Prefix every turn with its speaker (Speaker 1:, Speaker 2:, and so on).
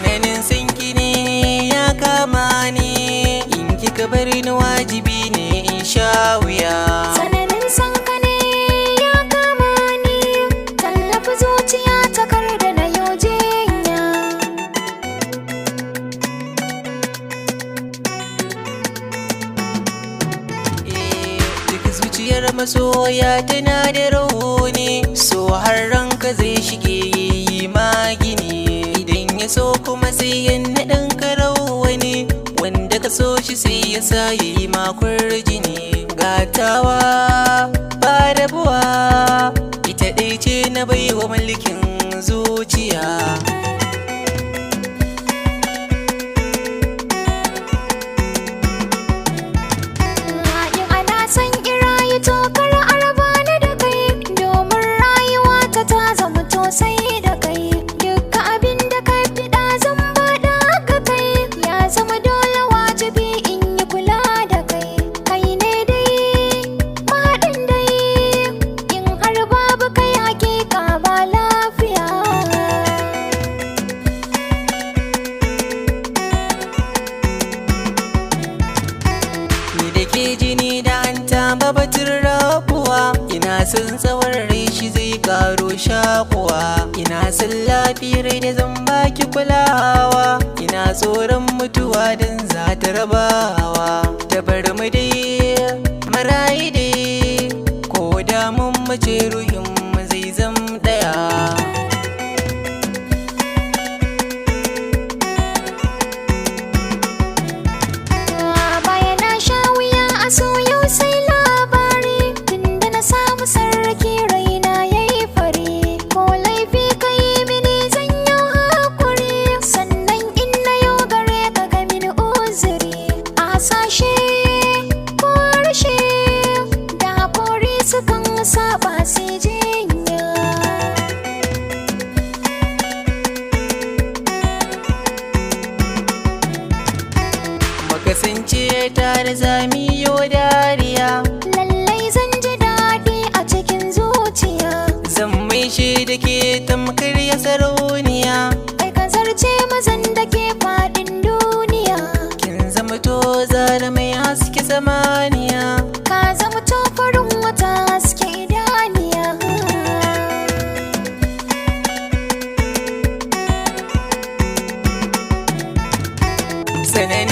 Speaker 1: Tsananin sanki ne ya kama ni, in kika bari ni wajibi ne in sha wuya.
Speaker 2: Tsananin sanka ne ya kama ni, tallafi zuciya ta kar da na yau jinya.
Speaker 1: Duk zuciyar masoya tana da rauni, so har ranka zai shige yi magini. Idan ya so kuma sai ya naɗin karawani, wanda ka so shi sai ya sa ya yi makwar jini. Gatawa ba rabuwa, ita ɗai ce na baiwa mulkin zuciya.
Speaker 2: In ana son irayi to kar a raba ni da kai, domin rayuwa ta zama to sai da kai. Dukka abin da ka fiɗa zan bada ga kai, ya zama dole wajibi in yi kula da kai. Kai ne dai mahaɗin dai, in har babu kai hakika ba lafiya.
Speaker 1: Ni da ke jini da hanta ba batun rabuwa, ina son tsawon rai shi zai karo shakuwa. Ina son lafiyar da zan baki kulawa, ina tsoron mutuwa don za ta rabawa. Ta bar mu dai marayi dai, ko da mun mace ruhin mu zai zam ɗaya.
Speaker 2: Baya na sha wuya a so yau sai labari, tunda na samu sarki raina yayi fari. Ko laifi ka yi mini zan yi hakuri, sannan in na yau gare ka ga mini uzuri. A hasashe ko harshe da hakori sukan saba sai jinya.
Speaker 1: Kasance tare zami yo dariya,
Speaker 2: Lallai zan ji daɗi a cikin zuciya.
Speaker 1: zan maishe da ke tamkar ya sarauniya.
Speaker 2: Kai ka zarce mazan da ke faɗin duniya,
Speaker 1: Kin zama to zara mai haske samaniya.
Speaker 2: ka zama farin wata haske idaniya.
Speaker 1: Tsananin